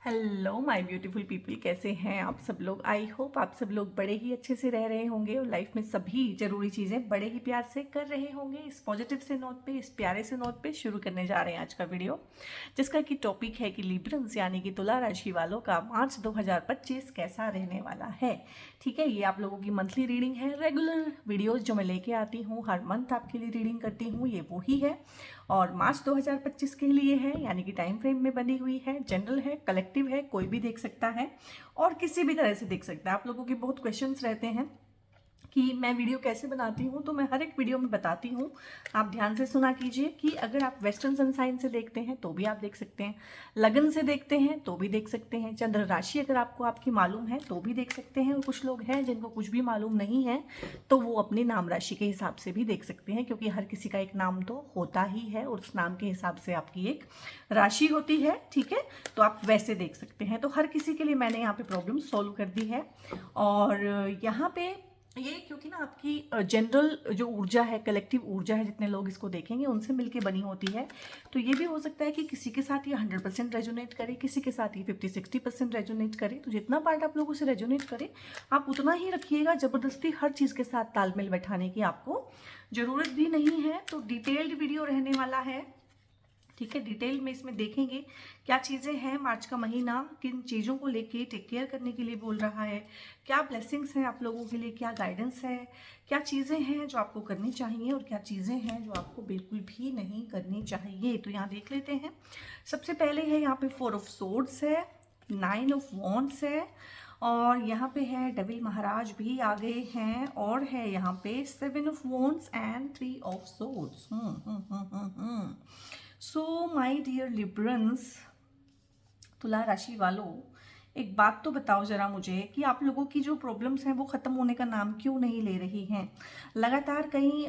Hello my beautiful people, कैसे हैं आप सब लोग। आई होप आप सब लोग बड़े ही अच्छे से रह रहे होंगे और लाइफ में सभी ज़रूरी चीज़ें बड़े ही प्यार से कर रहे होंगे। इस पॉजिटिव से नोट पे, इस प्यारे से नोट पे शुरू करने जा रहे हैं आज का वीडियो, जिसका कि टॉपिक है कि लिब्रंस यानी कि तुला राशि वालों का मार्च 2025 कैसा रहने वाला है। ठीक है, ये आप लोगों की मंथली रीडिंग है। रेगुलर वीडियोज़ जो मैं लेके आती हूँ, हर मंथ आपके लिए रीडिंग करती हूँ, ये वही है और मार्च 2025 के लिए है, यानी कि टाइम फ्रेम में बनी हुई है। जनरल है, कलेक्टिव है, कोई भी देख सकता है और किसी भी तरह से देख सकता है। आप लोगों के बहुत क्वेश्चंस रहते हैं कि मैं वीडियो कैसे बनाती हूँ, तो मैं हर एक वीडियो में बताती हूँ। आप ध्यान से सुना कीजिए कि अगर आप वेस्टर्न सन साइन से देखते हैं तो भी आप देख सकते हैं, लगन से देखते हैं तो भी देख सकते हैं, चंद्र राशि अगर आपको आपकी मालूम है तो भी देख सकते हैं। और कुछ लोग हैं जिनको कुछ भी मालूम नहीं है तो वो अपनी नाम राशि के हिसाब से भी देख सकते हैं, क्योंकि हर किसी का एक नाम तो होता ही है और उस नाम के हिसाब से आपकी एक राशि होती है। ठीक है, तो आप वैसे देख सकते हैं। तो हर किसी के लिए मैंने यहाँ पे प्रॉब्लम सॉल्व कर दी है। और यहाँ पे ये क्योंकि ना आपकी जनरल जो ऊर्जा है, कलेक्टिव ऊर्जा है, जितने लोग इसको देखेंगे उनसे मिलके बनी होती है। तो ये भी हो सकता है कि किसी के साथ ये 100% रेजोनेट करे, किसी के साथ ये 50-60% रेजोनेट करे। तो जितना पार्ट आप लोगों से रेजोनेट करे आप उतना ही रखिएगा। ज़बरदस्ती हर चीज़ के साथ तालमेल बैठाने की आपको ज़रूरत भी नहीं है। तो डिटेल्ड वीडियो रहने वाला है। ठीक है, डिटेल में इसमें देखेंगे क्या चीज़ें हैं। मार्च का महीना किन चीज़ों को लेके टेक केयर करने के लिए बोल रहा है, क्या ब्लेसिंग्स हैं आप लोगों के लिए, क्या गाइडेंस है, क्या चीज़ें हैं जो आपको करनी चाहिए और क्या चीज़ें हैं जो आपको बिल्कुल भी नहीं करनी चाहिए। तो यहाँ देख लेते हैं। सबसे पहले है यहाँ पे 4 ऑफ सोर्ड्स है, 9 ऑफ वॉन्ड्स है और यहाँ पे है डेविल महाराज भी आ गए हैं और है यहाँ पे 7 of wands and 3 of swords. So my dear Librans, तुला राशि वालों, एक बात तो बताओ जरा मुझे कि आप लोगों की जो प्रॉब्लम्स हैं वो ख़त्म होने का नाम क्यों नहीं ले रही हैं। लगातार कहीं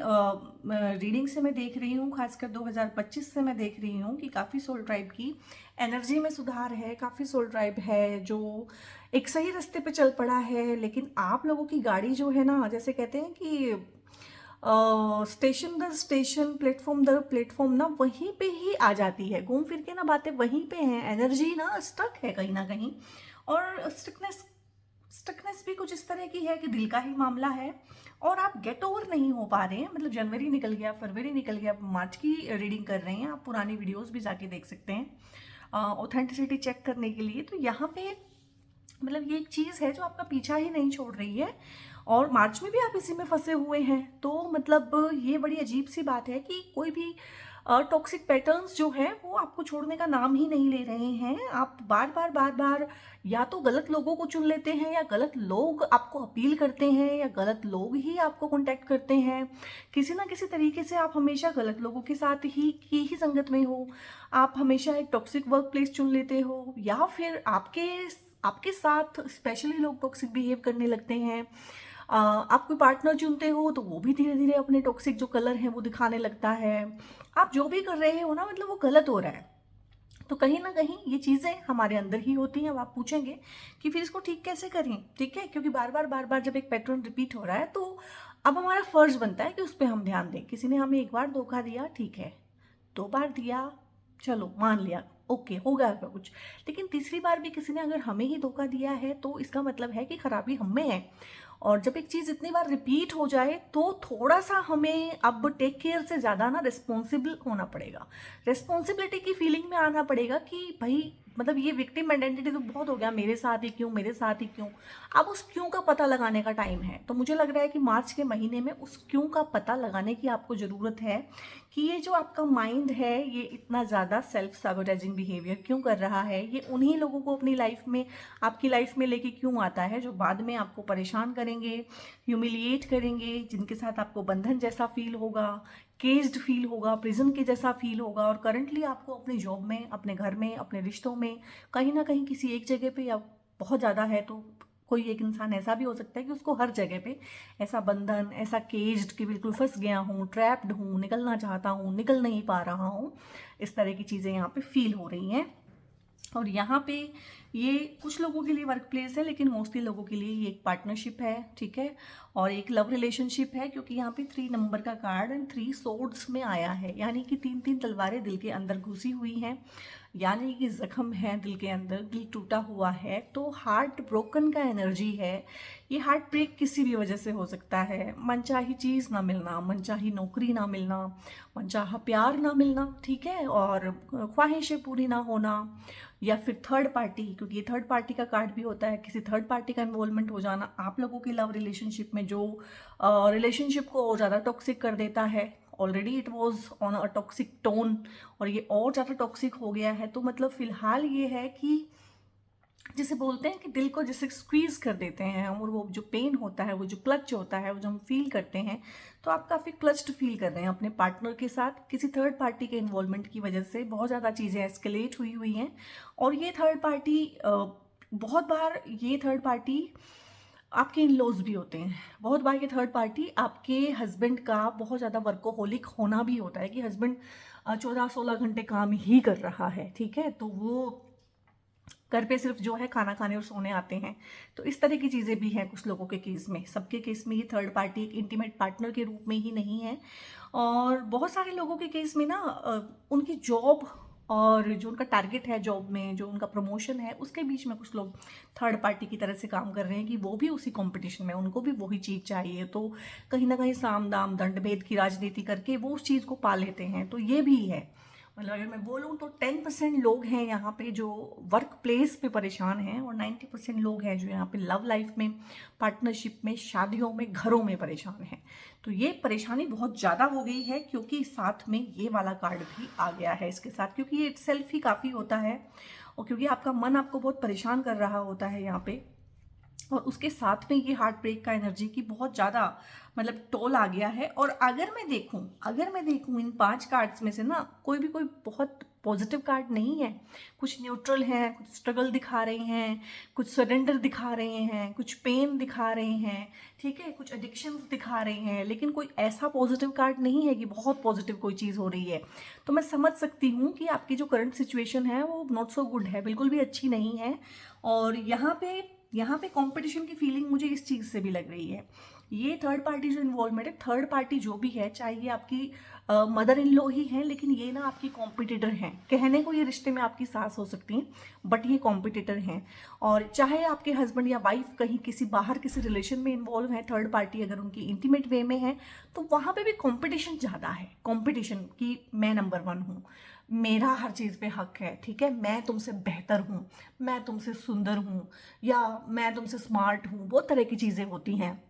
रीडिंग से मैं देख रही हूँ, खासकर 2025 से मैं देख रही हूँ कि काफ़ी सोल ट्राइब की एनर्जी में सुधार है, काफ़ी सोल ट्राइब है जो एक सही रास्ते पे चल पड़ा है। लेकिन आप लोगों की गाड़ी जो है ना, जैसे कहते हैं कि स्टेशन दर स्टेशन, प्लेटफॉर्म दर प्लेटफॉर्म ना, वहीं पे ही आ जाती है, घूम फिर के ना बातें वहीं पे हैं। एनर्जी ना स्टक है कहीं ना कहीं। और स्टकनेस भी कुछ इस तरह की है कि दिल का ही मामला है और आप गेट ओवर नहीं हो पा रहे हैं। मतलब जनवरी निकल गया, फरवरी निकल गया, मार्च की रीडिंग कर रहे हैं आप। पुरानी वीडियोस भी जाके देख सकते हैं ऑथेंटिसिटी चेक करने के लिए। तो यहाँ पे मतलब ये एक चीज़ है जो आपका पीछा ही नहीं छोड़ रही है और मार्च में भी आप इसी में फंसे हुए हैं। तो मतलब ये बड़ी अजीब सी बात है कि कोई भी टॉक्सिक पैटर्न्स जो है वो आपको छोड़ने का नाम ही नहीं ले रहे हैं। आप बार बार या तो गलत लोगों को चुन लेते हैं या गलत लोग आपको अपील करते हैं या गलत लोग ही आपको कांटेक्ट करते हैं। किसी ना किसी तरीके से आप हमेशा गलत लोगों के साथ ही संगत में हो। आप हमेशा एक टॉक्सिक वर्क प्लेस चुन लेते हो या फिर आपके साथ स्पेशली लोग टॉक्सिक बिहेव करने लगते हैं। आप कोई पार्टनर चुनते हो तो वो भी धीरे धीरे अपने टॉक्सिक जो कलर हैं वो दिखाने लगता है। आप जो भी कर रहे हो ना, मतलब वो गलत हो रहा है। तो कहीं ना कहीं ये चीज़ें हमारे अंदर ही होती हैं। अब आप पूछेंगे कि फिर इसको ठीक कैसे करें। ठीक है, क्योंकि बार बार जब एक पैटर्न रिपीट हो रहा है तो अब हमारा फर्ज बनता है कि उस पर हम ध्यान दें। किसी ने हमें एक बार धोखा दिया, ठीक है, 2 बार दिया, चलो मान लिया, ओके हो गया आपका कुछ। लेकिन तीसरी बार भी किसी ने अगर हमें ही धोखा दिया है तो इसका मतलब है कि खराबी हम में है। और जब एक चीज़ इतनी बार रिपीट हो जाए तो थोड़ा सा हमें अब टेक केयर से ज़्यादा ना रिस्पॉन्सिबल होना पड़ेगा। रिस्पॉन्सिबिलिटी की फीलिंग में आना पड़ेगा कि भाई मतलब ये विक्टिम आइडेंटिटी तो बहुत हो गया, मेरे साथ ही क्यों, मेरे साथ ही क्यों। अब उस क्यों का पता लगाने का टाइम है। तो मुझे लग रहा है कि मार्च के महीने में उस क्यों का पता लगाने की आपको ज़रूरत है कि ये जो आपका माइंड है ये इतना ज़्यादा सेल्फ सबोटाइजिंग बिहेवियर क्यों कर रहा है। ये उन्हीं लोगों को अपनी लाइफ में, आपकी लाइफ में लेके क्यों आता है जो बाद में आपको परेशान करेंगे, ह्यूमिलिएट करेंगे, जिनके साथ आपको बंधन जैसा फील होगा, केज्ड फील होगा, प्रिजन के जैसा फील होगा। और करंटली आपको अपनी जॉब में, अपने घर में, अपने रिश्तों में कहीं ना कहीं किसी एक जगह पे या बहुत ज़्यादा है तो कोई एक इंसान ऐसा भी हो सकता है कि उसको हर जगह पे ऐसा बंधन, ऐसा केज्ड कि बिल्कुल फंस गया हूँ, ट्रैप्ड हूँ, निकलना चाहता हूँ, निकल नहीं पा रहा हूँ। इस तरह की चीज़ें यहाँ पे फील हो रही हैं। और यहाँ पे ये कुछ लोगों के लिए वर्क प्लेस है, लेकिन मोस्टली लोगों के लिए ये एक पार्टनरशिप है। ठीक है, और एक लव रिलेशनशिप है, क्योंकि यहाँ पे 3 नंबर का कार्ड एंड 3 सोर्ड्स में आया है, यानी कि 3 तलवारें दिल के अंदर घुसी हुई हैं। यानी कि जख्म है दिल के अंदर, दिल टूटा हुआ है, तो हार्ट ब्रोकन का एनर्जी है। ये हार्ट ब्रेक किसी भी वजह से हो सकता है, मनचाही चीज़ ना मिलना, मनचाही नौकरी ना मिलना, मनचाहा प्यार ना मिलना, ठीक है, और ख्वाहिशें पूरी ना होना, या फिर थर्ड पार्टी, क्योंकि ये थर्ड पार्टी का कार्ड भी होता है, किसी थर्ड पार्टी का इन्वॉल्वमेंट हो जाना आप लोगों के लव रिलेशनशिप में, जो रिलेशनशिप को और ज़्यादा टॉक्सिक कर देता है। Already it was on a toxic tone और ये और ज़्यादा टॉक्सिक हो गया है। तो मतलब फ़िलहाल ये है कि जिसे बोलते हैं कि दिल को जैसे स्क्वीज कर देते हैं, और वो जो पेन होता है, वो जो क्लच होता है, वो जो हम फील करते हैं, तो आप काफ़ी क्लच्ड फील कर रहे हैं अपने पार्टनर के साथ। किसी थर्ड पार्टी के इन्वॉल्वमेंट की वजह से बहुत ज़्यादा चीज़ें एस्केलेट हुई हुई हैं। और ये थर्ड पार्टी बहुत बार ये थर्ड पार्टी आपके इन लॉज भी होते हैं। बहुत बार ये थर्ड पार्टी आपके हस्बैंड का बहुत ज़्यादा वर्कोहोलिक होना भी होता है, कि हस्बैंड 14-16 घंटे काम ही कर रहा है, ठीक है, तो वो घर पे सिर्फ जो है खाना खाने और सोने आते हैं। तो इस तरह की चीज़ें भी हैं कुछ लोगों के केस में। सबके केस में ये थर्ड पार्टी एक इंटीमेट पार्टनर के रूप में ही नहीं है। और बहुत सारे लोगों के केस में ना उनकी जॉब और जो उनका टारगेट है जॉब में, जो उनका प्रमोशन है, उसके बीच में कुछ लोग थर्ड पार्टी की तरह से काम कर रहे हैं, कि वो भी उसी कंपटीशन में, उनको भी वही चीज़ चाहिए। तो कहीं ना कहीं साम दाम दंड भेद की राजनीति करके वो उस चीज़ को पा लेते हैं। तो ये भी है। मतलब अगर मैं बोलूँ तो 10% लोग हैं यहाँ पे जो वर्क प्लेस पे परेशान हैं, और 90% लोग हैं जो यहाँ पे लव लाइफ में, पार्टनरशिप में, शादियों में, घरों में परेशान हैं। तो ये परेशानी बहुत ज़्यादा हो गई है, क्योंकि साथ में ये वाला कार्ड भी आ गया है इसके साथ, क्योंकि ये इटसेल्फ ही काफ़ी होता है, और क्योंकि आपका मन आपको बहुत परेशान कर रहा होता है यहाँ पे, और उसके साथ में ये हार्ट ब्रेक का एनर्जी की बहुत ज़्यादा मतलब टोल आ गया है। और अगर मैं देखूं इन 5 कार्ड्स में से ना, कोई बहुत पॉजिटिव कार्ड नहीं है। कुछ न्यूट्रल हैं, कुछ स्ट्रगल दिखा रहे हैं, कुछ सरेंडर दिखा रहे हैं, कुछ पेन दिखा रहे हैं, ठीक है, कुछ एडिक्शंस दिखा रहे हैं, लेकिन कोई ऐसा पॉजिटिव कार्ड नहीं है कि बहुत पॉजिटिव कोई चीज़ हो रही है। तो मैं समझ सकती हूँ कि आपकी जो करंट सिचुएशन है वो नॉट सो गुड है, बिल्कुल भी अच्छी नहीं है। और यहाँ पे कंपटीशन की फीलिंग मुझे इस चीज़ से भी लग रही है। ये थर्ड पार्टी जो इन्वॉल्वमेंट है, थर्ड पार्टी जो भी है, चाहे ये आपकी मदर इन लॉ ही है, लेकिन ये ना आपकी कॉम्पिटिटर हैं। कहने को ये रिश्ते में आपकी सास हो सकती हैं, बट ये कॉम्पिटिटर हैं। और चाहे आपके हस्बैंड या वाइफ कहीं किसी बाहर किसी रिलेशन में इन्वॉल्व है, थर्ड पार्टी अगर उनकी इंटीमेट वे में है, तो वहाँ पे भी कॉम्पिटिशन ज़्यादा है। कॉम्पिटिशन की मैं नंबर 1 हूँ, मेरा हर चीज़ पे हक है, ठीक है, मैं तुमसे बेहतर हूँ, मैं तुमसे सुंदर हूँ, या मैं तुमसे स्मार्ट हूँ, बहुत तरह की चीज़ें होती हैं,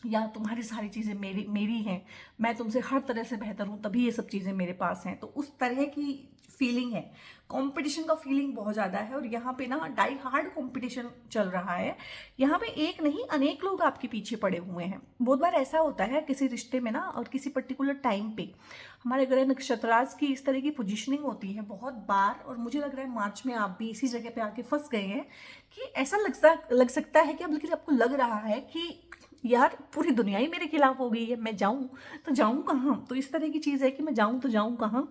या तुम्हारी सारी चीज़ें मेरी मेरी हैं, मैं तुमसे हर तरह से बेहतर हूँ, तभी ये सब चीज़ें मेरे पास हैं। तो उस तरह की फीलिंग है, कंपटीशन का फीलिंग बहुत ज़्यादा है। और यहाँ पे ना डाई हार्ड कंपटीशन चल रहा है। यहाँ पे एक नहीं अनेक लोग आपके पीछे पड़े हुए हैं। बहुत बार ऐसा होता है किसी रिश्ते में ना, और किसी पर्टिकुलर टाइम पे हमारे ग्रह नक्षत्राज की इस तरह की पोजीशनिंग होती है बहुत बार, और मुझे लग रहा है मार्च में आप भी इसी जगह पे आके फंस गए हैं, कि ऐसा लग सकता है कि बल्कि आपको लग रहा है कि यार पूरी दुनिया ही मेरे खिलाफ हो गई है, मैं जाऊं तो जाऊं कहाँ। तो इस तरह की चीज़ है कि मैं जाऊं तो जाऊं कहाँ,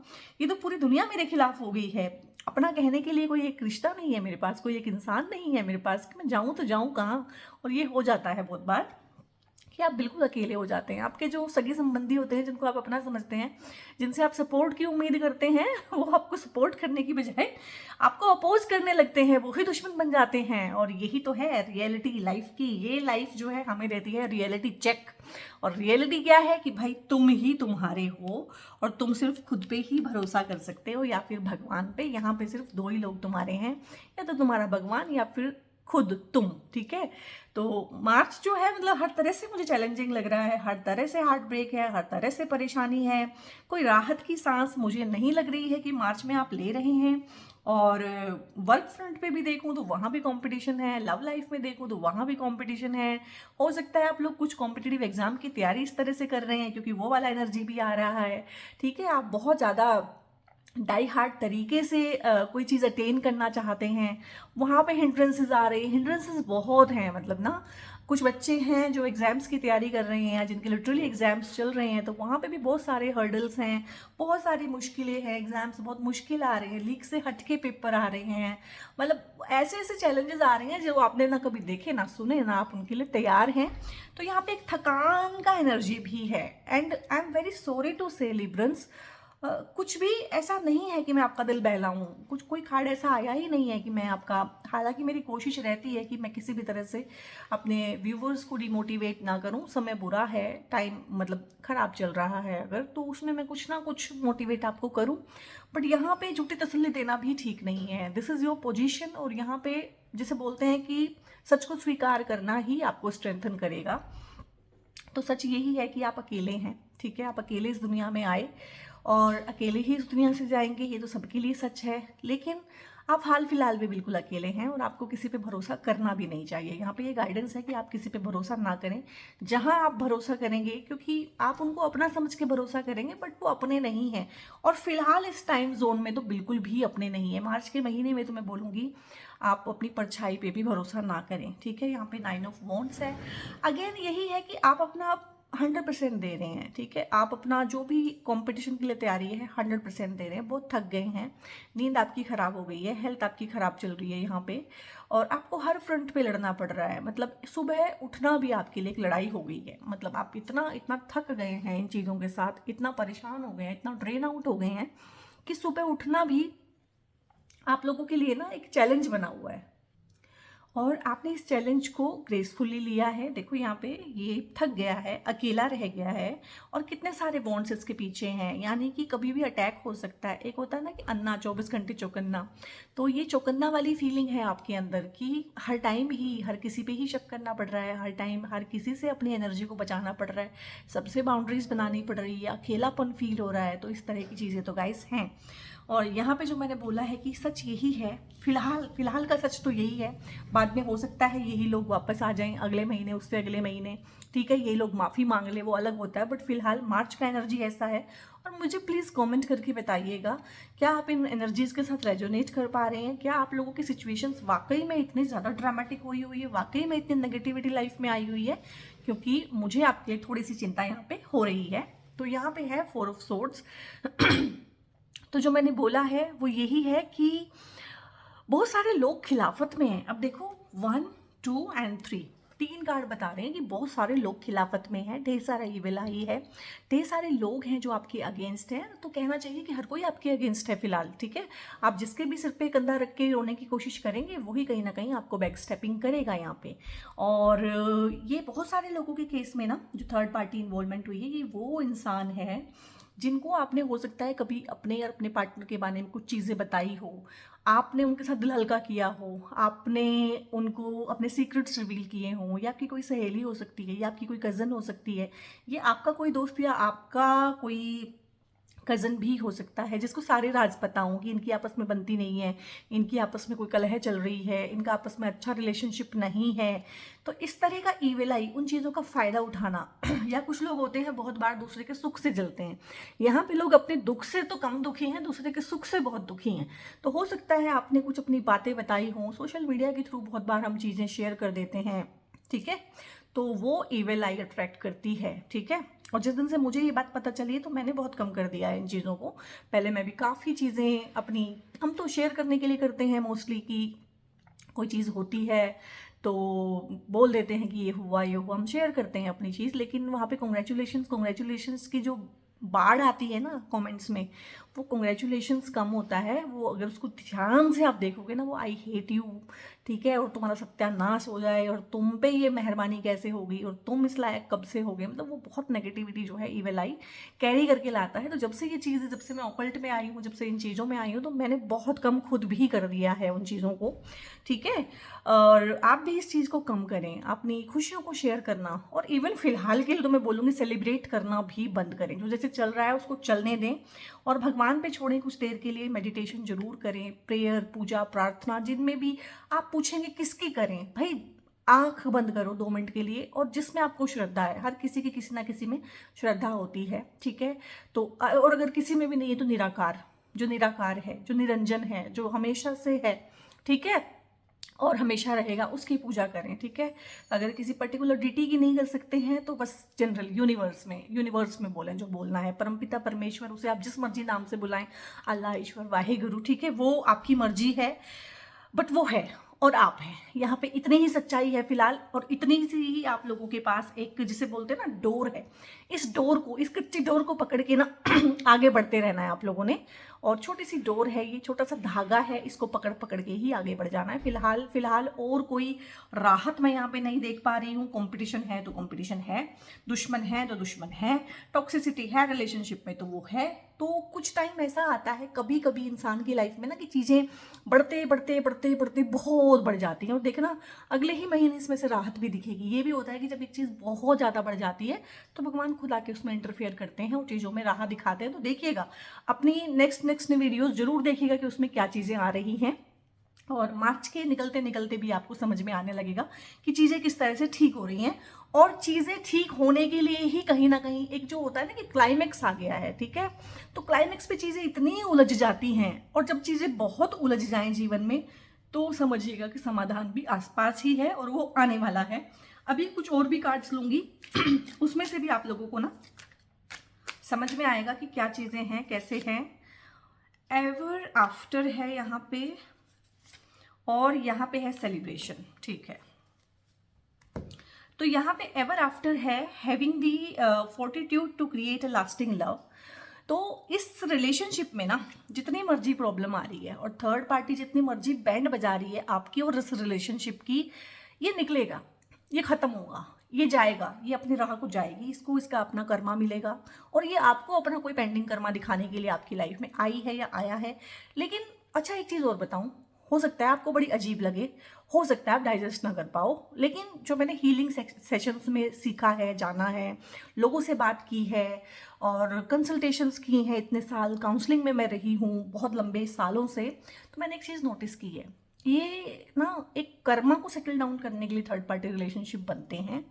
ये तो पूरी दुनिया मेरे खिलाफ हो गई है। अपना कहने के लिए कोई एक रिश्ता नहीं है मेरे पास, कोई एक इंसान नहीं है मेरे पास, कि मैं जाऊं तो जाऊं कहाँ। और ये हो जाता है बहुत बार कि आप बिल्कुल अकेले हो जाते हैं। आपके जो सगे संबंधी होते हैं, जिनको आप अपना समझते हैं, जिनसे आप सपोर्ट की उम्मीद करते हैं, वो आपको सपोर्ट करने की बजाय आपको अपोज करने लगते हैं, वही दुश्मन बन जाते हैं। और यही तो है रियलिटी लाइफ की। ये लाइफ जो है हमें देती है रियलिटी चेक। और रियलिटी क्या है कि भाई तुम ही तुम्हारे हो, और तुम सिर्फ खुद पे ही भरोसा कर सकते हो, या फिर भगवान पे। यहाँ पे सिर्फ 2 ही लोग तुम्हारे हैं, या तो तुम्हारा भगवान या फिर खुद तुम, ठीक है। तो मार्च जो है मतलब हर तरह से मुझे चैलेंजिंग लग रहा है, हर तरह से हार्ट ब्रेक है, हर तरह से परेशानी है। कोई राहत की सांस मुझे नहीं लग रही है कि मार्च में आप ले रहे हैं। और वर्क फ्रंट पे भी देखूं तो वहाँ भी कंपटीशन है, लव लाइफ में देखूं तो वहाँ भी कंपटीशन है। हो सकता है आप लोग कुछ कॉम्पिटिटिव एग्जाम की तैयारी इस तरह से कर रहे हैं, क्योंकि वो वाला एनर्जी भी आ रहा है, ठीक है। आप बहुत ज़्यादा डाई हार्ड तरीके से कोई चीज़ अटेन करना चाहते हैं, वहाँ पे हिंड्रेंसेस आ रहे हैं। हिंड्रेंसेस बहुत हैं, मतलब ना कुछ बच्चे हैं जो एग्ज़ाम्स की तैयारी कर रहे हैं, जिनके लिटरली एग्ज़ाम्स चल रहे हैं, तो वहाँ पे भी बहुत सारे हर्डल्स हैं, बहुत सारी मुश्किलें हैं, एग्ज़ाम्स बहुत मुश्किल आ रहे हैं, लीक से हटके पेपर आ रहे हैं। मतलब ऐसे ऐसे चैलेंजेस आ रहे हैं जो आपने ना कभी देखे ना सुने, ना आप उनके लिए तैयार हैं। तो यहाँ पे एक थकान का एनर्जी भी है। And I am very sorry to say Librans, कुछ भी ऐसा नहीं है कि मैं आपका दिल बहलाऊं, कुछ कोई कार्ड ऐसा आया ही नहीं है कि मैं आपका, हालांकि मेरी कोशिश रहती है कि मैं किसी भी तरह से अपने व्यूवर्स को डिमोटिवेट ना करूं। समय बुरा है, टाइम मतलब ख़राब चल रहा है अगर, तो उसमें मैं कुछ ना कुछ मोटिवेट आपको करूं, बट यहाँ पे झूठी तसल्ली देना भी ठीक नहीं है। दिस इज़ योर पोजीशन, और यहाँ पे जिसे बोलते हैं कि सच को स्वीकार करना ही आपको स्ट्रेंथन करेगा। तो सच यही है कि आप अकेले हैं, ठीक है, आप अकेले इस दुनिया में आए और अकेले ही इस दुनिया से जाएंगे, ये तो सबके लिए सच है। लेकिन आप हाल फिलहाल भी बिल्कुल अकेले हैं और आपको किसी पे भरोसा करना भी नहीं चाहिए। यहाँ पे ये गाइडेंस है कि आप किसी पे भरोसा ना करें। जहाँ आप भरोसा करेंगे, क्योंकि आप उनको अपना समझ के भरोसा करेंगे, बट वो अपने नहीं हैं, और फिलहाल इस टाइम जोन में तो बिल्कुल भी अपने नहीं है। मार्च के महीने में तो मैं बोलूँगी आप अपनी परछाई पे भी भरोसा ना करें, ठीक है। यहाँ पे 9 ऑफ वॉन्ड्स है। अगेन यही है कि आप अपना 100% दे रहे हैं, ठीक है, आप अपना जो भी कंपटीशन के लिए तैयारी है 100% दे रहे हैं। बहुत थक गए हैं, नींद आपकी ख़राब हो गई है, हेल्थ आपकी ख़राब चल रही है यहाँ पे, और आपको हर फ्रंट पे लड़ना पड़ रहा है। मतलब सुबह उठना भी आपके लिए एक लड़ाई हो गई है। मतलब आप इतना इतना थक गए हैं इन चीज़ों के साथ, इतना परेशान हो गए हैं, इतना ड्रेन आउट हो गए हैं कि सुबह उठना भी आप लोगों के लिए ना एक चैलेंज बना हुआ है, और आपने इस चैलेंज को ग्रेसफुली लिया है। देखो यहाँ पे ये थक गया है, अकेला रह गया है, और कितने सारे बॉन्ड्स इसके पीछे हैं। यानी कि कभी भी अटैक हो सकता है। एक होता है ना कि अन्ना 24 घंटे चौकन्ना, तो ये चौकन्ना वाली फीलिंग है आपके अंदर कि हर टाइम ही हर किसी पे ही शक करना पड़ रहा है, हर टाइम हर किसी से अपनी एनर्जी को बचाना पड़ रहा है, सबसे बाउंड्रीज बनानी पड़ रही है, अकेलापन फील हो रहा है। तो इस तरह की चीज़ें तो गाइस हैं। और यहाँ पे जो मैंने बोला है कि सच यही है, फिलहाल फिलहाल का सच तो यही है। बाद में हो सकता है यही लोग वापस आ जाएं अगले महीने, उससे अगले महीने, ठीक है, यही लोग माफ़ी मांग ले, वो अलग होता है। बट फिलहाल मार्च का एनर्जी ऐसा है। और मुझे प्लीज़ कमेंट करके बताइएगा, क्या आप इन एनर्जीज़ के साथ रेजोनेट कर पा रहे हैं? क्या आप लोगों की सिचुएशंस वाकई में इतनी ज़्यादा ड्रामेटिक हुई है, वाकई में इतनी नेगेटिविटी लाइफ में आई हुई है? क्योंकि मुझे आपके लिए थोड़ी सी चिंता यहाँ पे हो रही है। तो यहाँ पे है 4 ऑफ सोर्ड्स। तो जो मैंने बोला है वो यही है कि बहुत सारे लोग खिलाफत में हैं। अब देखो 1, 2 एंड 3, 3 कार्ड बता रहे हैं कि बहुत सारे लोग खिलाफत में हैं, ढेर सारा ईविल आई है, ढेर सारे लोग हैं जो आपके अगेंस्ट हैं। तो कहना चाहिए कि हर कोई आपके अगेंस्ट है फिलहाल, ठीक है। आप जिसके भी सिर पे कंधा रख के रोने की कोशिश करेंगे, वही कहीं ना कहीं आपको बैक स्टेपिंग करेगा यहाँ पे। और ये बहुत सारे लोगों के केस में ना जो थर्ड पार्टी इन्वॉल्वमेंट हुई है, ये वो इंसान है जिनको आपने हो सकता है कभी अपने या अपने पार्टनर के बारे में कुछ चीज़ें बताई हो, आपने उनके साथ दिल हल्का किया हो, आपने उनको अपने सीक्रेट्स रिवील किए हों, या आपकी कोई सहेली हो सकती है, या आपकी कोई कज़न हो सकती है, ये आपका कोई दोस्त या आपका कोई कज़न भी हो सकता है, जिसको सारे राज पता हों कि इनकी आपस में बनती नहीं है, इनकी आपस में कोई कलह चल रही है, इनका आपस में अच्छा रिलेशनशिप नहीं है। तो इस तरह का ईविल आई, उन चीज़ों का फ़ायदा उठाना या कुछ लोग होते हैं बहुत बार दूसरे के सुख से जलते हैं। यहाँ पे लोग अपने दुख से तो कम दुखी हैं, दूसरे के सुख से बहुत दुखी हैं। तो हो सकता है आपने कुछ अपनी बातें बताई हों, सोशल मीडिया के थ्रू बहुत बार हम चीज़ें शेयर कर देते हैं, ठीक है, तो वो ईविल आई अट्रैक्ट करती है, ठीक है। और जिस दिन से मुझे ये बात पता चली है तो मैंने बहुत कम कर दिया है इन चीज़ों को। पहले मैं भी काफ़ी चीज़ें अपनी, हम तो शेयर करने के लिए करते हैं मोस्टली, कि कोई चीज़ होती है तो बोल देते हैं कि ये हुआ ये हुआ, हम शेयर करते हैं अपनी चीज़, लेकिन वहाँ पे कॉन्ग्रेचुलेशंस की जो बाढ़ आती है ना कमेंट्स में, वो कॉन्ग्रेचुलेशंस कम होता है। वो अगर उसको ध्यान से आप देखोगे ना, वो आई हेट यू, ठीक है, और तुम्हारा सत्यानाश हो जाए, और तुम पे ये मेहरबानी कैसे होगी, और तुम इस लायक कब से हो गए, मतलब वो बहुत नेगेटिविटी जो है ईविल आई कैरी करके लाता है। तो जब से ये चीज़, जब से मैं ऑकल्ट में आई हूँ, जब से इन चीज़ों में आई हूँ, तो मैंने बहुत कम खुद भी कर दिया है उन चीज़ों को, ठीक है। और आप भी इस चीज़ को कम करें, अपनी खुशियों को शेयर करना, और इवन फिलहाल के लिए तो मैं बोलूँगी सेलिब्रेट करना भी बंद करें। जो जैसे चल रहा है उसको चलने दें, और भगवान पे छोड़ें कुछ देर के लिए। मेडिटेशन जरूर करें, प्रेयर, पूजा, प्रार्थना, जिनमें भी आप पूछेंगे किसकी करें, भाई आंख बंद करो 2 मिनट के लिए, और जिसमें आपको श्रद्धा है, हर किसी की किसी ना किसी में श्रद्धा होती है, ठीक है। तो और अगर किसी में भी नहीं है तो निराकार, जो निराकार है, जो निरंजन है, जो हमेशा से है, ठीक है, और हमेशा रहेगा, उसकी पूजा करें, ठीक है। अगर किसी पर्टिकुलर डिटी की नहीं कर सकते हैं तो बस जनरल यूनिवर्स में बोलें जो बोलना है, परमपिता परमेश्वर, उसे आप जिस मर्जी नाम से बुलाएं, अल्लाह, ईश्वर, वाहे गुरु, ठीक है, वो आपकी मर्जी है, बट वो है। और आप हैं यहाँ पे। इतनी ही सच्चाई है फिलहाल, और इतनी सी ही आप लोगों के पास एक जिसे बोलते हैं ना डोर है। इस डोर को, इस कच्ची डोर को पकड़ के ना आगे बढ़ते रहना है आप लोगों ने। और छोटी सी डोर है, ये छोटा सा धागा है, इसको पकड़ पकड़ के ही आगे बढ़ जाना है। फिलहाल और कोई राहत मैं यहाँ पे नहीं देख पा रही हूँ। कंपटीशन है तो कंपटीशन है, दुश्मन है तो दुश्मन है, टॉक्सिसिटी है रिलेशनशिप में तो वो है। तो कुछ टाइम ऐसा आता है कभी कभी इंसान की लाइफ में ना कि चीज़ें बढ़ते बढ़ते बढ़ते बढ़ते बहुत बढ़ जाती हैं, और देखना अगले ही महीने इसमें से राहत भी दिखेगी। ये भी होता है कि जब एक चीज़ बहुत ज़्यादा बढ़ जाती है तो भगवान खुद आके उसमें इंटरफेयर करते हैं, उन चीज़ों में राहत दिखाते हैं। तो देखिएगा अपनी नेक्स्ट वीडियोज़ जरूर देखिएगा कि उसमें क्या चीज़ें आ रही हैं, और मार्च के निकलते निकलते भी आपको समझ में आने लगेगा कि चीज़ें किस तरह से ठीक हो रही हैं। और चीज़ें ठीक होने के लिए ही कहीं ना कहीं एक जो होता है ना कि क्लाइमेक्स आ गया है, ठीक है। तो क्लाइमेक्स पे चीज़ें इतनी उलझ जाती हैं, और जब चीज़ें बहुत उलझ जाएं जीवन में तो समझिएगा कि समाधान भी आसपास ही है और वो आने वाला है। अभी कुछ और भी कार्ड्स लूँगी उसमें से भी आप लोगों को ना समझ में आएगा कि क्या चीज़ें हैं, कैसे हैं। एवर आफ्टर है यहाँ पे, और यहाँ पे है सेलिब्रेशन, ठीक है। तो यहाँ पे एवर आफ्टर है having the fortitude to create a lasting love. तो इस रिलेशनशिप में ना जितनी मर्जी प्रॉब्लम आ रही है और थर्ड पार्टी जितनी मर्जी बैंड बजा रही है आपकी और इस रिलेशनशिप की, ये निकलेगा, ये खत्म होगा, ये जाएगा, ये अपनी राह को जाएगी, इसको इसका अपना कर्मा मिलेगा। और ये आपको अपना कोई पेंडिंग कर्मा दिखाने के लिए आपकी लाइफ में आई है या आया है। लेकिन अच्छा एक चीज़ और बताऊं, हो सकता है आपको बड़ी अजीब लगे, हो सकता है आप डाइजेस्ट ना कर पाओ, लेकिन जो मैंने हीलिंग सेशंस में सीखा है, जाना है, लोगों से बात की है और कंसल्टेशंस की हैं, इतने साल काउंसलिंग में मैं रही हूँ बहुत लंबे सालों से, तो मैंने एक चीज़ नोटिस की है। ये ना एक कर्मा को सेटल डाउन करने के लिए थर्ड पार्टी रिलेशनशिप बनते हैं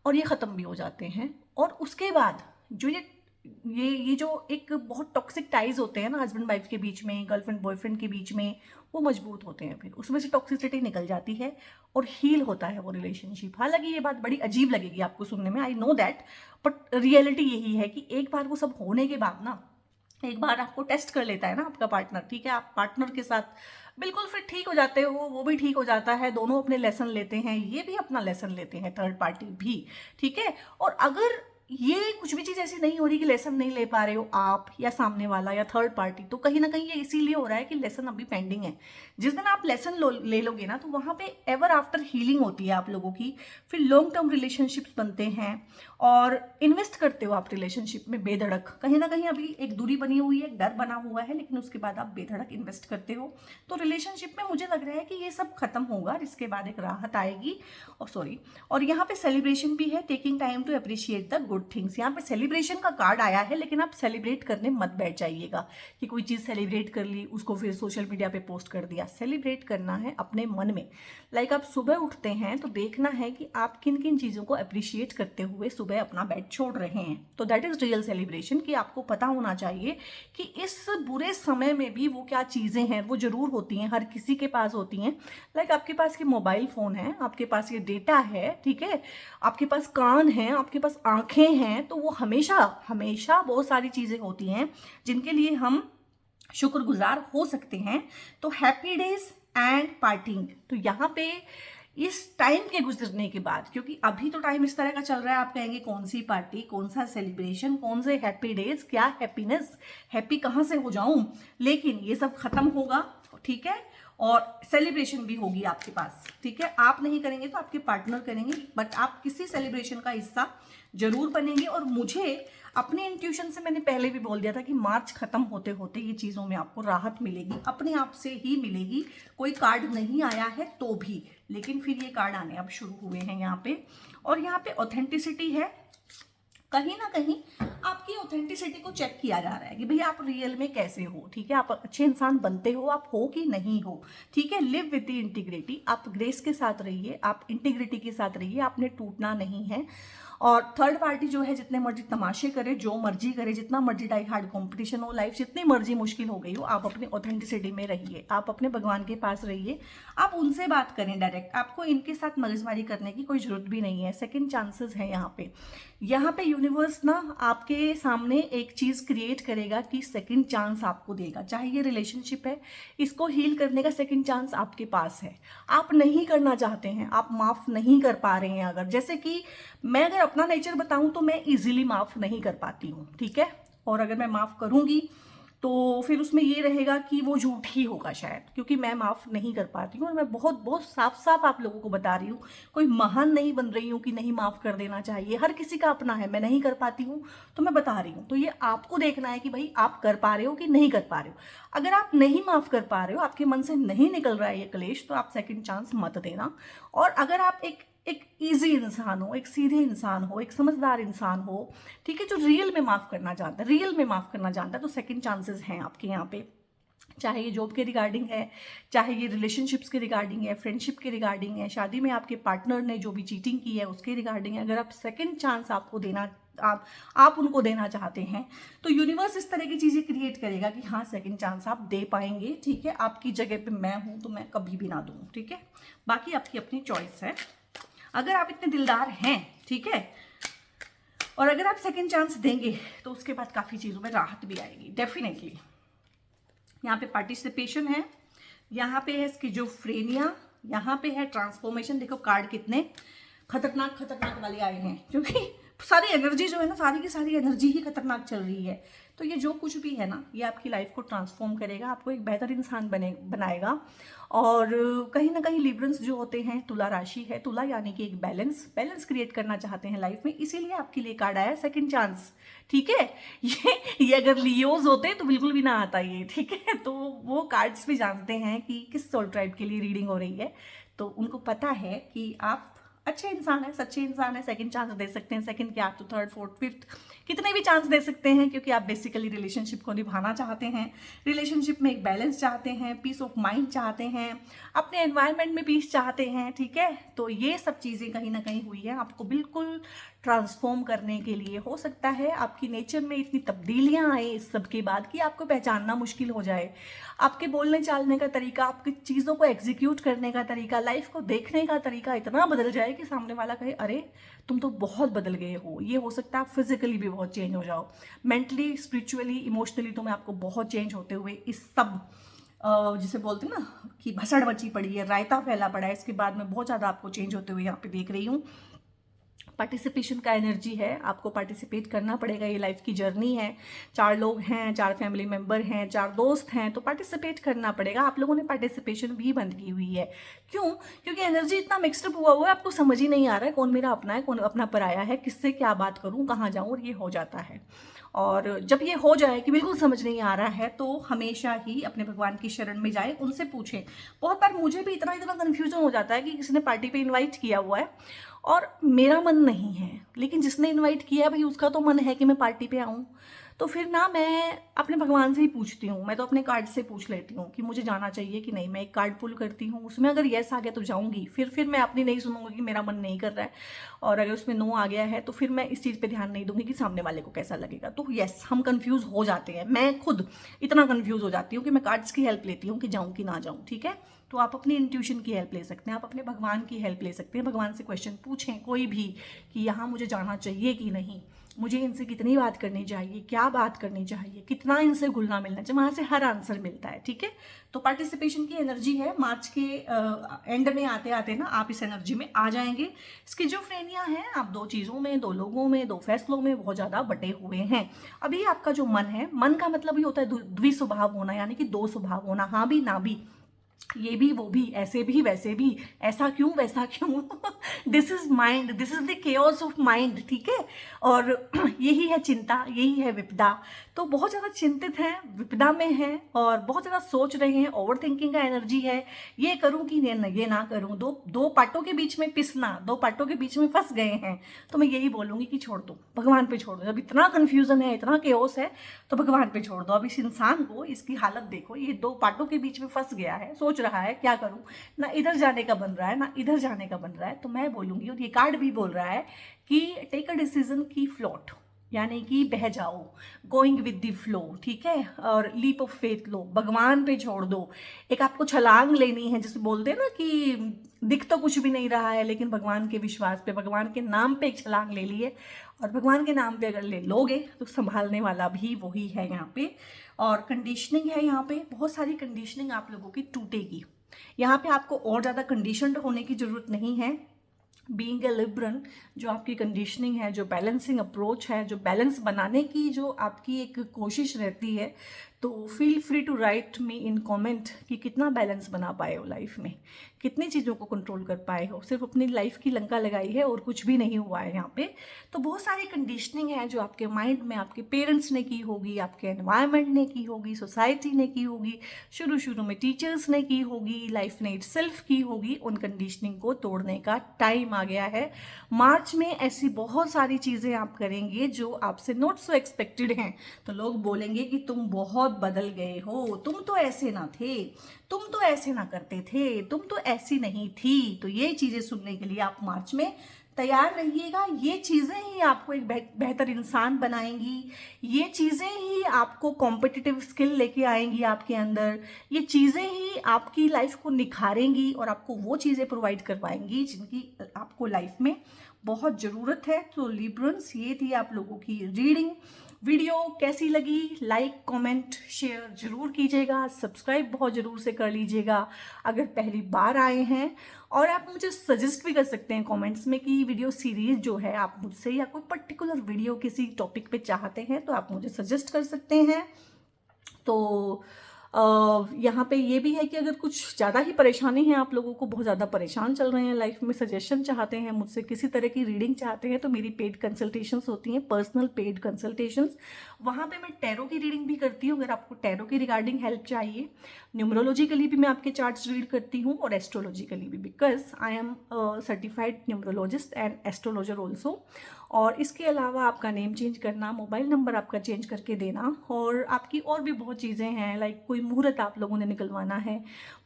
और ये ख़त्म भी हो जाते हैं। और उसके बाद जो ये जो एक बहुत टॉक्सिक टाइज होते हैं ना हस्बैंड वाइफ के बीच में, गर्लफ्रेंड बॉयफ्रेंड के बीच में, वो मजबूत होते हैं, फिर उसमें से टॉक्सिसिटी निकल जाती है और हील होता है वो रिलेशनशिप। हालांकि ये बात बड़ी अजीब लगेगी आपको सुनने में, I know that, but reality यही है कि एक बार वो सब होने के बाद ना, एक बार आपको टेस्ट कर लेता है ना आपका पार्टनर, ठीक है, आप पार्टनर के साथ बिल्कुल फिर ठीक हो जाते हो, वो भी ठीक हो जाता है, दोनों अपने लेसन लेते हैं, ये भी अपना लेसन लेते हैं, थर्ड पार्टी भी, ठीक है। और अगर ये कुछ भी चीज़ ऐसी नहीं हो रही कि लेसन नहीं ले पा रहे हो आप या सामने वाला या थर्ड पार्टी, तो कहीं ना कहीं ये इसीलिए हो रहा है कि लेसन अभी पेंडिंग है। जिस दिन आप लेसन ले लोगे ना तो वहाँ पे एवर आफ्टर हीलिंग होती है आप लोगों की, फिर लॉन्ग टर्म रिलेशनशिप्स बनते हैं और इन्वेस्ट करते हो आप रिलेशनशिप में बेधड़क। कहीं ना कहीं अभी एक दूरी बनी हुई है, एक डर बना हुआ है, लेकिन उसके बाद आप बेधड़क इन्वेस्ट करते हो। तो रिलेशनशिप में मुझे लग रहा है कि ये सब खत्म होगा, इसके बाद एक राहत आएगी। और यहाँ पे सेलिब्रेशन भी है, taking time to appreciate the good things. यहाँ पे सेलिब्रेशन का कार्ड आया है, लेकिन आप सेलिब्रेट करने मत बैठ जाइएगा कि कोई चीज़ सेलिब्रेट कर ली उसको फिर सोशल मीडिया पे पोस्ट कर दिया। सेलिब्रेट करना है अपने मन में। लाइक आप सुबह उठते हैं तो देखना है कि आप किन किन चीज़ों को अप्रिशिएट करते हुए सुबह अपना बेड छोड़ रहे हैं। तो दैट इज़ रियल सेलिब्रेशन, कि आपको पता होना चाहिए कि इस बुरे समय में भी वो क्या चीज़ें हैं, वो ज़रूर होती हैं, हर किसी के पास होती हैं। लाइक आपके पास ये मोबाइल फ़ोन है, आपके पास ये डेटा है, ठीक है, आपके पास कान हैं, आपके पास आंखें हैं, तो वो हमेशा हमेशा बहुत सारी चीज़ें होती हैं जिनके लिए हम शुक्रगुजार हो सकते हैं। तो हैप्पी डेज एंड पार्टिंग। तो यहाँ पे इस टाइम के गुजरने के बाद, क्योंकि अभी तो टाइम इस तरह का चल रहा है, आप कहेंगे कौन सी पार्टी, कौन सा सेलिब्रेशन, कौन से हैप्पी डेज, क्या हैप्पीनेस, हैप्पी कहाँ से हो जाऊं, लेकिन ये सब खत्म होगा, ठीक है। और सेलिब्रेशन भी होगी आपके पास, ठीक है। आप नहीं करेंगे तो आपके पार्टनर करेंगे, बट आप किसी सेलिब्रेशन का हिस्सा जरूर बनेंगे। और मुझे अपने इंट्यूशन से मैंने पहले भी बोल दिया था कि मार्च खत्म होते होते ये चीज़ों में आपको राहत मिलेगी, अपने आप से ही मिलेगी। कोई कार्ड नहीं आया है तो भी, लेकिन फिर ये कार्ड आने अब शुरू हुए हैं यहाँ पे। और यहाँ पे ऑथेंटिसिटी है, कहीं ना कहीं आपकी ऑथेंटिसिटी को चेक किया जा रहा है कि भैया आप रियल में कैसे हो, ठीक है, आप अच्छे इंसान बनते हो, आप हो कि नहीं हो, ठीक है। लिव विद द इंटीग्रिटी, आप ग्रेस के साथ रहिए, आप इंटीग्रिटी के साथ रहिए, आपने टूटना नहीं है। और थर्ड पार्टी जो है जितने मर्जी तमाशे करे, जो मर्जी करे, जितना मर्जी डाई हार्ड कॉम्पिटिशन हो, लाइफ जितनी मर्जी मुश्किल हो गई हो, आप अपनी ऑथेंटिसिटी में रहिए, आप अपने भगवान के पास रहिए, आप उनसे बात करें डायरेक्ट। आपको इनके साथ मगजमारी करने की कोई जरूरत भी नहीं है। सेकंड चांसेस है यहाँ पे यूनिवर्स ना आपके सामने एक चीज़ क्रिएट करेगा कि सेकंड चांस आपको देगा। चाहे ये रिलेशनशिप है, इसको हील करने का सेकंड चांस आपके पास है। आप नहीं करना चाहते हैं, आप माफ़ नहीं कर पा रहे हैं। अगर जैसे कि मैं अगर अपना नेचर बताऊं तो मैं इजीली माफ़ नहीं कर पाती हूँ, ठीक है। और अगर मैं माफ़ करूँगी तो फिर उसमें ये रहेगा कि वो झूठ ही होगा शायद, क्योंकि मैं माफ़ नहीं कर पाती हूँ। और मैं बहुत बहुत साफ साफ आप लोगों को बता रही हूँ, कोई महान नहीं बन रही हूँ कि नहीं माफ़ कर देना चाहिए। हर किसी का अपना है, मैं नहीं कर पाती हूँ तो मैं बता रही हूँ। तो ये आपको देखना है कि भाई आप कर पा रहे हो कि नहीं कर पा रहे हो। अगर आप नहीं माफ़ कर पा रहे हो, आपके मन से नहीं निकल रहा है ये क्लेश, तो आप सेकेंड चांस मत देना। और अगर आप एक ईजी इंसान हो, एक सीधे इंसान हो, एक समझदार इंसान हो, ठीक है, जो रियल में माफ़ करना चाहता है, रियल में माफ़ करना जानता है, तो सेकंड चांसेस हैं आपके यहाँ पे। चाहे ये जॉब के रिगार्डिंग है, चाहे ये रिलेशनशिप्स के रिगार्डिंग है, फ्रेंडशिप के रिगार्डिंग है, शादी में आपके पार्टनर ने जो भी चीटिंग की है उसके रिगार्डिंग है। अगर आप सेकंड चांस आपको देना, आप उनको देना चाहते हैं, तो यूनिवर्स इस तरह की चीज़ें क्रिएट करेगा कि हाँ सेकंड चांस आप दे पाएंगे, ठीक है। आपकी जगह पे मैं हूँ तो मैं कभी भी ना दूँ, ठीक है। बाकी आपकी अपनी चॉइस है। अगर आप इतने दिलदार हैं, ठीक है, और अगर आप सेकंड चांस देंगे तो उसके बाद काफ़ी चीज़ों में राहत भी आएगी डेफिनेटली। यहाँ पे पार्टिसिपेशन है, यहाँ पे है स्किज़ोफ्रेनिया, यहाँ पे है ट्रांसफॉर्मेशन। देखो कार्ड कितने खतरनाक खतरनाक वाले आए हैं, क्योंकि सारी एनर्जी जो है ना, सारी की सारी एनर्जी ही खतरनाक चल रही है। तो ये जो कुछ भी है ना, ये आपकी लाइफ को ट्रांसफॉर्म करेगा, आपको एक बेहतर इंसान बनाएगा। और कहीं ना कहीं लिब्रंस जो होते हैं, तुला राशि है, तुला यानी कि एक बैलेंस क्रिएट करना चाहते हैं लाइफ में, इसीलिए आपके लिए कार्ड आया सेकंड चांस, ठीक है। ये अगर लियोज होते तो बिल्कुल भी ना आता ये, ठीक है। तो वो कार्ड्स भी जानते हैं कि किस सोल ट्राइब के लिए रीडिंग हो रही है, तो उनको पता है कि आप अच्छे इंसान है, सच्चे इंसान है, सेकंड चांस दे सकते हैं। सेकंड क्या, आप तो थर्ड फोर्थ फिफ्थ कितने भी चांस दे सकते हैं, क्योंकि आप बेसिकली रिलेशनशिप को निभाना चाहते हैं, रिलेशनशिप में एक बैलेंस चाहते हैं, पीस ऑफ माइंड चाहते हैं, अपने एनवायरनमेंट में पीस चाहते हैं, ठीक है। तो ये सब चीज़ें कहीं ना कहीं हुई है आपको बिल्कुल ट्रांसफॉर्म करने के लिए। हो सकता है आपकी नेचर में इतनी तब्दीलियां आए इस सब के बाद कि आपको पहचानना मुश्किल हो जाए। आपके बोलने चालने का तरीका, आपकी चीज़ों को एग्जीक्यूट करने का तरीका, लाइफ को देखने का तरीका इतना बदल जाए कि सामने वाला कहे अरे तुम तो बहुत बदल गए हो। ये हो सकता है आप फिजिकली भी बहुत चेंज हो जाओ, मेंटली, स्पिरिचुअली, इमोशनली तो मैं आपको बहुत चेंज होते हुए इस सब जिसे बोलते हैं ना कि भसड़ मची पड़ी है, रायता फैला पड़ा है, इसके बाद में बहुत ज़्यादा आपको चेंज होते हुए यहाँ पे देख रही हूँ। पार्टिसिपेशन का एनर्जी है, आपको पार्टिसिपेट करना पड़ेगा, ये लाइफ की जर्नी है। 4 लोग हैं, 4 फैमिली मेंबर हैं, 4 दोस्त हैं, तो पार्टिसिपेट करना पड़ेगा। आप लोगों ने पार्टिसिपेशन भी बंद की हुई है, क्यों? क्योंकि एनर्जी इतना मिक्सअप हुआ है, आपको समझ ही नहीं आ रहा है कौन मेरा अपना है, कौन अपना पराया है, किससे क्या बात करूँ, कहाँ जाऊँ, और ये हो जाता है। और जब ये हो जाए कि बिल्कुल समझ नहीं आ रहा है, तो हमेशा ही अपने भगवान की शरण में जाए, उनसे पूछें। बहुत बार मुझे भी इतना कन्फ्यूजन हो जाता है कि किसी ने पार्टी पे इनवाइट किया हुआ है और मेरा मन नहीं है, लेकिन जिसने इनवाइट किया भाई उसका तो मन है कि मैं पार्टी पे आऊँ। तो फिर ना मैं अपने भगवान से ही पूछती हूँ, मैं तो अपने कार्ड से पूछ लेती हूँ कि मुझे जाना चाहिए कि नहीं। मैं एक कार्ड पुल करती हूँ, उसमें अगर येस आ गया तो जाऊँगी, फिर मैं अपनी नहीं सुनूंगी कि मेरा मन नहीं कर रहा है। और अगर उसमें नो आ गया है तो फिर मैं इस चीज़ पे ध्यान नहीं दूंगी कि सामने वाले को कैसा लगेगा। तो येस, हम कंफ्यूज हो जाते हैं, मैं खुद इतना कंफ्यूज हो जाती हूँ कि मैं कार्ड्स की हेल्प लेती हूँ कि जाऊँ कि ना जाऊँ, ठीक है। तो आप अपनी इंट्यूशन की हेल्प ले सकते हैं, आप अपने भगवान की हेल्प ले सकते हैं। भगवान से क्वेश्चन पूछें कोई भी कि यहाँ मुझे जाना चाहिए कि नहीं, मुझे इनसे कितनी बात करनी चाहिए, क्या बात करनी चाहिए, कितना इनसे घुलना मिलना चाहिए, वहाँ से हर आंसर मिलता है, ठीक है। तो पार्टिसिपेशन की एनर्जी है, मार्च के एंड में आते आते ना आप इस एनर्जी में आ जाएंगे। स्किज़ोफ्रेनिया है, आप 2 चीज़ों में, 2 लोगों में, 2 फैसलों में बहुत ज़्यादा बटे हुए हैं। अभी आपका जो मन है, मन का मतलब ही होता है द्विस्वभाव होना, यानी कि 2 स्वभाव होना, हाँ भी ना भी, ये भी वो भी, ऐसे भी वैसे भी, ऐसा क्यों वैसा क्यों। This is mind, this is the chaos of mind, ठीक है। और यही है चिंता, यही है विपदा। तो बहुत ज़्यादा चिंतित हैं, विपदा में हैं, और बहुत ज़्यादा सोच रहे हैं, ओवर थिंकिंग का एनर्जी है। ये करूं कि ये ना करूं, दो पार्टों के बीच में पिसना, 2 पार्टों के बीच में फंस गए हैं। तो मैं यही बोलूंगी कि छोड़ दो, भगवान पे छोड़ दो। जब इतना कन्फ्यूजन है, इतना केओस है, तो भगवान पे छोड़ दो। अब इस इंसान को, इसकी हालत देखो, ये 2 पार्टों के बीच में फंस गया है, सोच रहा है क्या करूं, ना इधर जाने का बन रहा है ना इधर जाने का बन रहा है। तो मैं मैं बोलूँगी और ये कार्ड भी बोल रहा है कि टेक अ डिसीजन की फ्लोट, यानी कि बह जाओ, गोइंग विद द फ्लो, ठीक है, और लीप ऑफ फेथ लो, भगवान पे छोड़ दो। एक आपको छलांग लेनी है, जिसे बोलते हैं ना कि दिख तो कुछ भी नहीं रहा है लेकिन भगवान के विश्वास पे, भगवान के नाम पे एक छलांग ले ली है, और भगवान के नाम पे अगर ले लोगे तो संभालने वाला भी वही है यहाँ पे। और कंडीशनिंग है यहाँ पे, बहुत सारी कंडीशनिंग आप लोगों की टूटेगी। यहाँ पे आपको और ज़्यादा कंडीशनड होने की ज़रूरत नहीं है। बीइंग ए लिब्रन, जो आपकी कंडीशनिंग है, जो बैलेंसिंग अप्रोच है, जो बैलेंस बनाने की जो आपकी एक कोशिश रहती है, तो feel free to write me in comment कि कितना बैलेंस बना पाए हो लाइफ में, कितनी चीज़ों को कंट्रोल कर पाए हो। सिर्फ अपनी लाइफ की लंका लगाई है और कुछ भी नहीं हुआ है यहाँ पे। तो बहुत सारी कंडीशनिंग है जो आपके माइंड में आपके पेरेंट्स ने की होगी, आपके एनवायरनमेंट ने की होगी, सोसाइटी ने की होगी, शुरू शुरू में टीचर्स ने की होगी, लाइफ ने इटसेल्फ की होगी। उन कंडीशनिंग को तोड़ने का टाइम आ गया है। मार्च में ऐसी बहुत सारी चीज़ें आप करेंगे जो आपसे नॉट सो एक्सपेक्टेड हैं, तो लोग बोलेंगे कि तुम बहुत बदल गए हो, तुम तो ऐसे ना थे, तुम तो ऐसे ना करते थे, तुम तो ऐसी नहीं थी। तो ये चीज़ें सुनने के लिए आप मार्च में तैयार रहिएगा। ये चीज़ें ही आपको एक बेहतर इंसान बनाएंगी, ये चीज़ें ही आपको कॉम्पिटिटिव स्किल लेके आएंगी आपके अंदर, ये चीज़ें ही आपकी लाइफ को निखारेंगी और आपको वो चीज़ें प्रोवाइड करवाएंगी जिनकी आपको लाइफ में बहुत ज़रूरत है। तो लिब्रन्स, ये थी आप लोगों की रीडिंग। वीडियो कैसी लगी, लाइक कमेंट शेयर जरूर कीजिएगा, सब्सक्राइब बहुत ज़रूर से कर लीजिएगा अगर पहली बार आए हैं। और आप मुझे सजेस्ट भी कर सकते हैं कमेंट्स में कि वीडियो सीरीज जो है आप मुझसे, या कोई पर्टिकुलर वीडियो किसी टॉपिक पे चाहते हैं तो आप मुझे सजेस्ट कर सकते हैं। तो यहाँ पे ये भी है कि अगर कुछ ज़्यादा ही परेशानी है, आप लोगों को बहुत ज़्यादा परेशान चल रहे हैं लाइफ में, सजेशन चाहते हैं मुझसे, किसी तरह की रीडिंग चाहते हैं, तो मेरी पेड कंसल्टेशंस होती हैं, पर्सनल पेड कंसल्टेशंस। वहाँ पे मैं टैरो की रीडिंग भी करती हूँ। अगर आपको टैरो की रिगार्डिंग हेल्प चाहिए, न्यूमरोलॉजिकली भी मैं आपके चार्ट्स रीड करती हूँ और एस्ट्रोलॉजिकली भी, because I am certified numerologist and astrologer also. और इसके अलावा आपका नेम चेंज करना, मोबाइल नंबर आपका चेंज करके देना, और आपकी और भी बहुत चीज़ें हैं, लाइक कोई मुहूर्त आप लोगों ने निकलवाना है,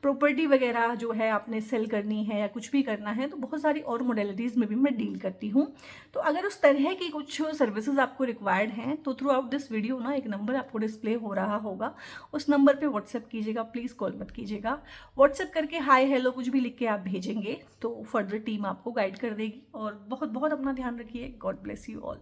प्रॉपर्टी वगैरह जो है आपने सेल करनी है या कुछ भी करना है, तो बहुत सारी और मोडेलिटीज़ में भी मैं डील करती हूँ। तो अगर उस तरह की कुछ सर्विसेज आपको रिक्वायर्ड हैं तो थ्रू आउट दिस वीडियो ना एक नंबर आपको डिस्प्ले हो रहा होगा, उस नंबर पे व्हाट्सएप कीजिएगा, प्लीज़ कॉल मत कीजिएगा। व्हाट्सएप करके हाय हेलो कुछ भी लिख के आप भेजेंगे तो फर्दर टीम आपको गाइड कर देगी। और बहुत बहुत अपना ध्यान रखिए। God bless you all.